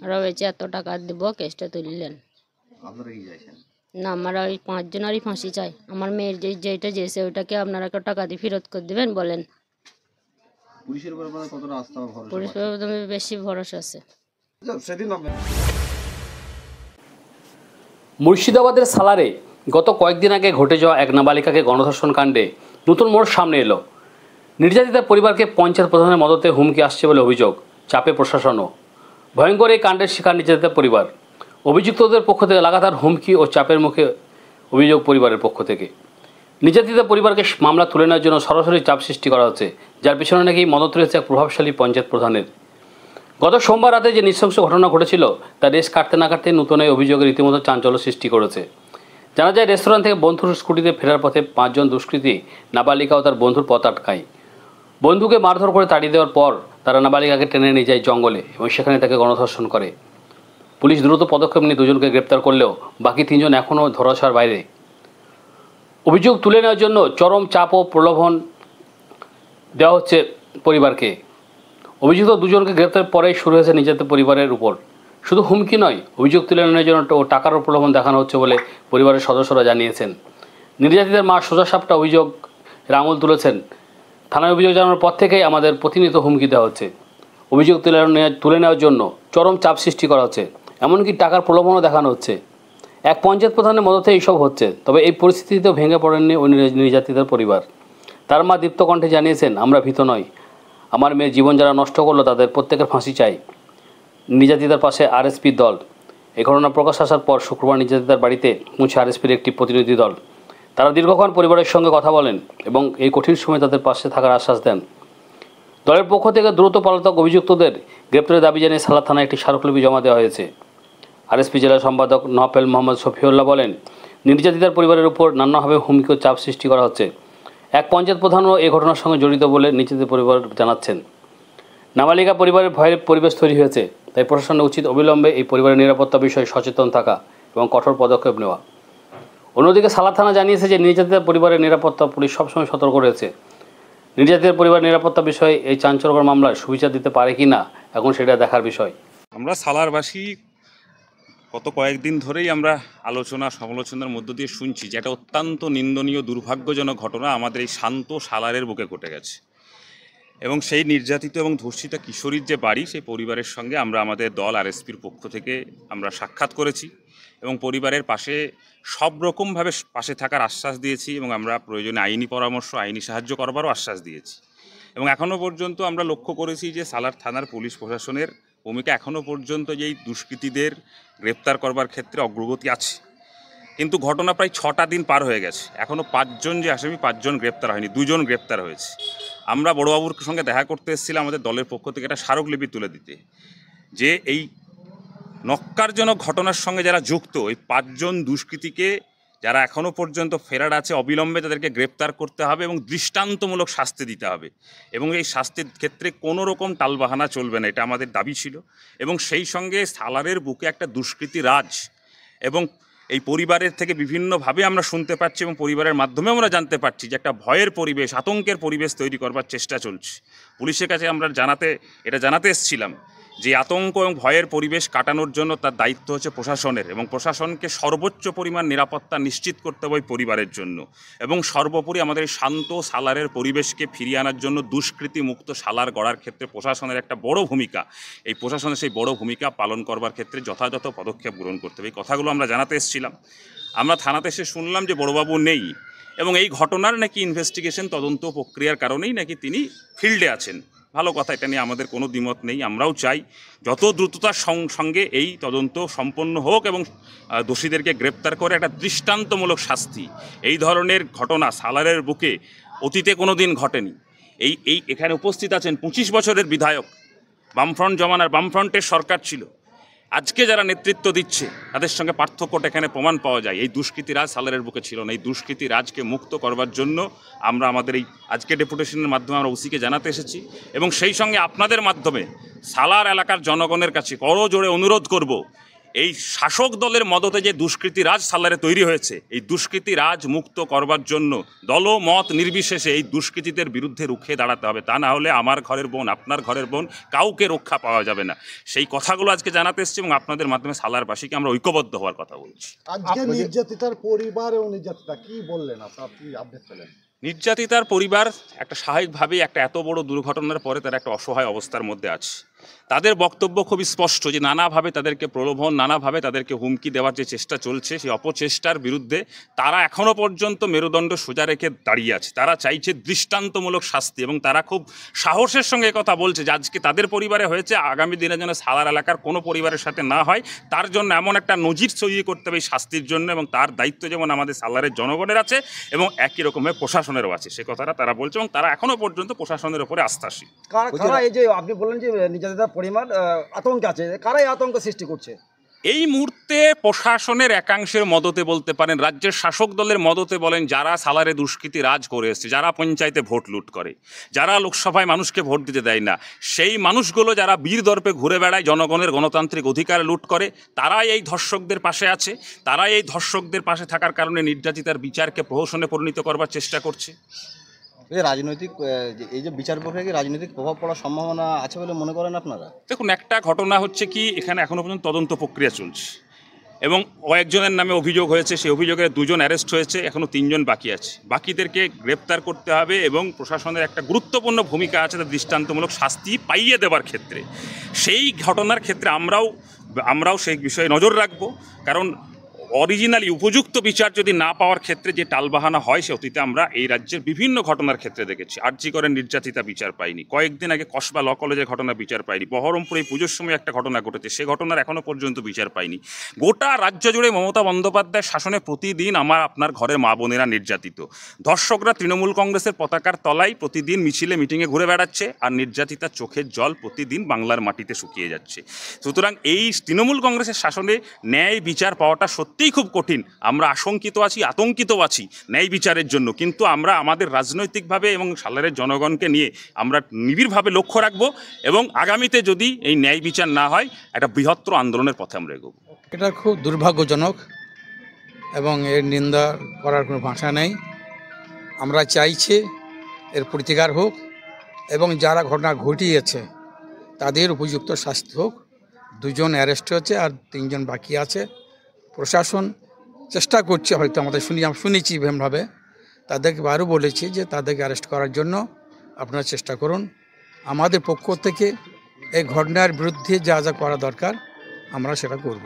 ওরা বলছে এত টাকা দেবো, কেসটা তুললেন না। আমরা ওই 5 জনেরই ফাঁসি চাই। আমার মেয়ের যেটা যেছে ওইটাকে আপনারা টাকা দিয়ে ফেরত করে দেবেন বলেন। পুলিশের উপর কতটা আস্থা ভরসা? পুলিশের উপর বেশি ভরসা আছে। মুর্শিদাবাদের সালারে গত কয়েকদিন আগে ঘটে যাওয়া এক নাবালিকাকে গণধর্ষণ কাণ্ডে নতুন মোড় সামনে এলো। নির্যাতিতার পরিবারকে পঞ্চায়েত প্রধানের মদতে হুমকি আসছে বলে অভিযোগ, চাপে প্রশাসনও। ভয়ঙ্কর এই কাণ্ডের শিকার নির্যাতিতার পরিবার। অভিযুক্তদের পক্ষ থেকে লাগাতার হুমকি ও চাপের মুখে অভিযোগ পরিবারের পক্ষ থেকে। নির্যাতিতার পরিবারকে মামলা তুলে নেওয়ার জন্য সরাসরি চাপ সৃষ্টি করা হচ্ছে, যার পিছনে নাকি মদত রয়েছে এক প্রভাবশালী পঞ্চায়েত প্রধানের। গত সোমবার রাতে যে নৃশংস ঘটনা ঘটেছিল তার রেস কাটতে না কাটতে নতুন এই অভিযোগের রীতিমতো চাঞ্চল্য সৃষ্টি করেছে। জানা যায়, রেস্তোরাঁ থেকে বন্ধুর স্কুটিতে ফেরার পথে 5 জন দুষ্কৃতী নাবালিকা ও তার বন্ধুর পথ আটকায়। বন্ধুকে মারধর করে তাড়িয়ে দেওয়ার পর তারা নাবালিকাকে টেনে নিয়ে যায় জঙ্গলে এবং সেখানে তাকে গণধর্ষণ করে। পুলিশ দ্রুত পদক্ষেপ নিয়ে 2 জনকে গ্রেপ্তার করলেও বাকি 3 জন এখনও ধরাছোঁয়ার বাইরে। অভিযোগ তুলে নেওয়ার জন্য চরম চাপ ও প্রলোভন দেওয়া হচ্ছে পরিবারকে। অভিযুক্ত 2 জনকে গ্রেপ্তার পরেই শুরু হয়েছে নির্যাতিত পরিবারের উপর শুধু হুমকি নয়, অভিযোগ তুলে নেওয়ার জন্য টাকারও প্রলোভন দেখানো হচ্ছে বলে পরিবারের সদস্যরা জানিয়েছেন। নির্যাতিতার মা সোজা সাপটা অভিযোগ আঙুল তুলেছেন। থানায় অভিযোগ জানানোর পর থেকেই আমাদের প্রতিনিয়ত হুমকি দেওয়া হচ্ছে, অভিযোগ তুলে নেওয়ার জন্য চরম চাপ সৃষ্টি করা হচ্ছে, এমনকি টাকার প্রলোভনও দেখানো হচ্ছে। এক পঞ্চায়েত প্রধানের মদতে এইসব হচ্ছে। তবে এই পরিস্থিতিতেও ভেঙে পড়েননি ওই নির্যাতিতার পরিবার। তার মা দীপ্ত কণ্ঠে জানিয়েছেন, আমরা ভীত নই। আমার মেয়ের জীবন যারা নষ্ট করলো তাদের প্রত্যেকের ফাঁসি চাই। নির্যাতিতার পাশে আরএসপির দল। এই ঘটনা প্রকাশ আসার পর শুক্রবার নির্যাতিতার বাড়িতে পৌঁছে আরএসপির একটি প্রতিনিধি দল। তারা দীর্ঘক্ষণ পরিবারের সঙ্গে কথা বলেন এবং এই কঠিন সময়ে তাদের পাশে থাকার আশ্বাস দেন। দলের পক্ষ থেকে দ্রুত পলাতক অভিযুক্তদের গ্রেপ্তারের দাবি জানিয়ে সালার থানায় একটি স্মারকলিপি জমা দেওয়া হয়েছে। আরএসপি জেলা সম্পাদক নফেল মোহাম্মদ শফিউল্লাহ বলেন, নির্যাতিতার পরিবারের উপর নানাভাবে হুমকি ও চাপ সৃষ্টি করা হচ্ছে। এক পঞ্চায়েত প্রধানও এই ঘটনার সঙ্গে জড়িত বলে নির্যাতিত পরিবার জানাচ্ছেন। নাবালিকা পরিবারের ভয়ের পরিবেশ তৈরি হয়েছে, তাই প্রশাসনের উচিত অবিলম্বে এই পরিবারের নিরাপত্তা বিষয়ে সচেতন থাকা এবং কঠোর পদক্ষেপ নেওয়া। অন্যদিকে সালার থানা জানিয়েছে যে নির্যাতিতার পরিবারের নিরাপত্তা পুলিশ সবসময় সতর্ক রয়েছে। নির্যাতিতার পরিবারের নিরাপত্তা বিষয়ে এই চাঞ্চল্যকর মামলায় সুবিচার দিতে পারে কি না এখন সেটা দেখার বিষয়। আমরা সালারবাসী গত কয়েকদিন ধরেই আমরা আলোচনা সমালোচনার মধ্য দিয়ে শুনছি যে একটা অত্যন্ত নিন্দনীয় দুর্ভাগ্যজনক ঘটনা আমাদের এই শান্ত সালারের বুকে ঘটে গেছে এবং সেই নির্যাতিত এবং ধর্ষিতা কিশোরীর যে বাড়ি, সেই পরিবারের সঙ্গে আমরা আমাদের দল আরএসপির পক্ষ থেকে আমরা সাক্ষাৎ করেছি এবং পরিবারের পাশে সব রকমভাবে পাশে থাকার আশ্বাস দিয়েছি এবং আমরা প্রয়োজনে আইনি পরামর্শ, আইনি সাহায্য করবারও আশ্বাস দিয়েছি। এবং এখনও পর্যন্ত আমরা লক্ষ্য করেছি যে সালার থানার পুলিশ প্রশাসনের ভূমিকা এখনও পর্যন্ত যেই দুষ্কৃতীদের গ্রেপ্তার করবার ক্ষেত্রে অগ্রগতি আছে, কিন্তু ঘটনা প্রায় 6টা দিন পার হয়ে গেছে, এখনও 5 জন যে আসামি 5 জন গ্রেপ্তার হয়নি, 2 জন গ্রেপ্তার হয়েছে। আমরা বড়বাবুর সঙ্গে দেখা করতে এসেছিলাম আমাদের দলের পক্ষ থেকে একটা স্মারকলিপি তুলে দিতে, যে এই নক্কারজনক ঘটনার সঙ্গে যারা যুক্ত, এই 5 জন দুষ্কৃতীকে যারা এখনও পর্যন্ত ফেরার আছে, অবিলম্বে তাদেরকে গ্রেপ্তার করতে হবে এবং দৃষ্টান্তমূলক শাস্তি দিতে হবে এবং এই শাস্তির ক্ষেত্রে কোনো রকম টালবাহানা চলবে না, এটা আমাদের দাবি ছিল। এবং সেই সঙ্গে সালারের বুকে একটা দুষ্কৃতী রাজ এবং এই পরিবারের থেকে বিভিন্নভাবে আমরা শুনতে পাচ্ছি এবং পরিবারের মাধ্যমে আমরা জানতে পারছি যে একটা ভয়ের পরিবেশ, আতঙ্কের পরিবেশ তৈরি করবার চেষ্টা চলছে। পুলিশের কাছে আমরা জানাতে এসেছিলাম যে আতঙ্ক এবং ভয়ের পরিবেশ কাটানোর জন্য তার দায়িত্ব হচ্ছে প্রশাসনের এবং প্রশাসনকে সর্বোচ্চ পরিমাণ নিরাপত্তা নিশ্চিত করতে হবে পরিবারের জন্য এবং সর্বোপরি আমাদের শান্ত সালারের পরিবেশকে ফিরিয়ে আনার জন্য দুষ্কৃতি মুক্ত সালার গড়ার ক্ষেত্রে প্রশাসনের একটা বড় ভূমিকা, এই প্রশাসনের সেই বড় ভূমিকা পালন করবার ক্ষেত্রে যথাযথ পদক্ষেপ গ্রহণ করতে হবে। এই কথাগুলো আমরা জানাতে এসেছিলাম। আমরা থানাতে এসে শুনলাম যে বড়বাবু নেই এবং এই ঘটনার নাকি ইনভেস্টিগেশন তদন্ত প্রক্রিয়ার কারণেই নাকি তিনি ফিল্ডে আছেন। ভালো কথা, এটা নিয়ে আমাদের কোনো দ্বিমত নেই। আমরাও চাই যত দ্রুততার সঙ্গে এই তদন্ত সম্পন্ন হোক এবং দোষীদেরকে গ্রেপ্তার করে একটা দৃষ্টান্তমূলক শাস্তি। এই ধরনের ঘটনা সালারের বুকে অতীতে কোনো দিন ঘটেনি। এখানে উপস্থিত আছেন 25 বছরের বিধায়ক, বামফ্রন্ট জমানার বামফ্রন্টের সরকার ছিল। আজকে যারা নেতৃত্ব দিচ্ছে তাদের সঙ্গে পার্থক্যটা এখানে প্রমাণ পাওয়া যায়। এই দুষ্কৃতী রাজ সালারের বুকে ছিল না। এই দুষ্কৃতী রাজকে মুক্ত করবার জন্য আমরা আমাদের এই আজকে ডেপুটেশনের মাধ্যমে আমরা ওসিকে জানাতে এসেছি এবং সেই সঙ্গে আপনাদের মাধ্যমে সালার এলাকার জনগণের কাছে করজোড়ে অনুরোধ করব, এই শাসক দলের মদতে যে দুষ্কৃতি রাজ সালারে তৈরি হয়েছে, এই দুষ্কৃতি রাজ মুক্ত করবার জন্য দলমত নির্বিশেষে এই দুষ্কৃতীদের বিরুদ্ধে রুখে দাঁড়াতে হবে। তা না হলে আমার ঘরের বোন, আপনার ঘরের বোন, কাউকে রক্ষা পাওয়া যাবে না। সেই কথাগুলো আজকে জানাতে এসেছি এবং আপনাদের মাধ্যমে সালারবাসীকে আমরা ঐক্যবদ্ধ হওয়ার কথা বলছি। আজকে নির্যাতিতার পরিবার এবং নির্যাতিতা কি বললেন, আপনি আপডেট পেলেন? নির্যাতিতার পরিবার একটা স্বাভাবিকভাবেই একটা এত বড় দুর্ঘটনার পরে তারা একটা অসহায় অবস্থার মধ্যে আছে। তাদের বক্তব্য খুবই স্পষ্ট যে নানাভাবে তাদেরকে প্রলোভন, নানাভাবে তাদেরকে হুমকি দেওয়ার যে চেষ্টা চলছে, সেই অপচেষ্টার বিরুদ্ধে তারা এখনও পর্যন্ত মেরুদণ্ড সোজা রেখে দাঁড়িয়ে আছে। তারা চাইছে দৃষ্টান্তমূলক শাস্তি এবং তারা খুব সাহসের সঙ্গে কথা বলছে যে আজকে তাদের পরিবারে হয়েছে, আগামী দিনে যেন সালার এলাকার কোনো পরিবারের সাথে না হয়, তার জন্য এমন একটা নজির তৈরি করতে হবে এই শাস্তির জন্য, এবং তার দায়িত্ব যেমন আমাদের সালারের জনগণের আছে এবং একই রকমের প্রশাসনেরও আছে, সে কথাটা তারা বলছে এবং তারা এখনও পর্যন্ত প্রশাসনের উপরে আস্থাশীল। কারা এই যে আপনি বললেন যে নির্যাতিতার পরিমাণ আতঙ্ক আছে, কারাই আতঙ্ক সৃষ্টি করছে? এই মুহূর্তে প্রশাসনের একাংশের মদতে বলতে পারেন, রাজ্যের শাসক দলের মদতে বলেন, যারা সালারে দুষ্কৃতি রাজ করে এসছে, যারা পঞ্চায়েতে ভোট লুট করে, যারা লোকসভায় মানুষকে ভোট দিতে দেয় না, সেই মানুষগুলো যারা বীর দর্পে ঘুরে বেড়ায়, জনগণের গণতান্ত্রিক অধিকার লুট করে, তারাই এই ধর্ষকদের পাশে আছে। তারাই এই ধর্ষকদের পাশে থাকার কারণে নির্যাতিতার বিচারকে প্রহসনে পরিণত করবার চেষ্টা করছে। রাজনৈতিক এই যে বিচার প্রক্রিয়া কি রাজনৈতিক প্রভাব পড়ার সম্ভাবনা আছে বলে মনে করেন আপনারা? দেখুন, একটা ঘটনা হচ্ছে কি, এখানে এখনও পর্যন্ত তদন্ত প্রক্রিয়া চলছে এবং কয়েকজনের নামে অভিযোগ হয়েছে, সেই অভিযোগের 2জন অ্যারেস্ট হয়েছে, এখনও 3জন বাকি আছে। বাকিদেরকে গ্রেপ্তার করতে হবে এবং প্রশাসনের একটা গুরুত্বপূর্ণ ভূমিকা আছে তাদের দৃষ্টান্তমূলক শাস্তি পাইয়ে দেওয়ার ক্ষেত্রে। সেই ঘটনার ক্ষেত্রে আমরাও সেই বিষয়ে নজর রাখবো, কারণ অরিজিনালি উপযুক্ত বিচার যদি না পাওয়ার ক্ষেত্রে যে টালবাহানা হয়, সে অতীতে আমরা এই রাজ্যের বিভিন্ন ঘটনার ক্ষেত্রে দেখেছি। আরজি করেন নির্যাতিতা বিচার পাইনি, কয়েকদিন আগে কসবা ল কলেজের ঘটনা বিচার পাইনি, বহরমপুরে এই পুজোর সময় একটা ঘটনা ঘটেছে, সে ঘটনার এখনও পর্যন্ত বিচার পাইনি। গোটা রাজ্য জুড়ে মমতা বন্দ্যোপাধ্যায়ের শাসনে প্রতিদিন আপনার ঘরের মা বোনেরা নির্যাতিত। ধর্ষকরা তৃণমূল কংগ্রেসের পতাকার তলায় প্রতিদিন মিছিলে মিটিংয়ে ঘুরে বেড়াচ্ছে, আর নির্যাতিতার চোখের জল প্রতিদিন বাংলার মাটিতে শুকিয়ে যাচ্ছে। সুতরাং এই তৃণমূল কংগ্রেসের শাসনে ন্যায় বিচার পাওয়াটা সত্যিই খুব কঠিন। আমরা আতঙ্কিত আছি ন্যায় বিচারের জন্য, কিন্তু আমরা আমাদের রাজনৈতিকভাবে এবং সালারের জনগণকে নিয়ে আমরা নিবিড়ভাবে লক্ষ্য রাখবো এবং আগামীতে যদি এই ন্যায় বিচার না হয়, একটা বৃহত্তর আন্দোলনের পথে আমরা এগোবো। এটা খুব দুর্ভাগ্যজনক এবং এর নিন্দা করার কোনো ভাষা নেই। আমরা চাইছি এর প্রতিকার হোক এবং যারা ঘটনা ঘটিয়েছে তাদের উপযুক্ত শাস্তি হোক। 2জন অ্যারেস্ট হয়েছে আর 3জন বাকি আছে। প্রশাসন চেষ্টা করছে, হয়তো আমাদের শুনেছি এমনভাবে, তাদেরকে আরও বলেছি যে তাদেরকে অ্যারেস্ট করার জন্য আপনারা চেষ্টা করুন। আমাদের পক্ষ থেকে এই ঘটনার বিরুদ্ধে যা যা করা দরকার আমরা সেটা করব।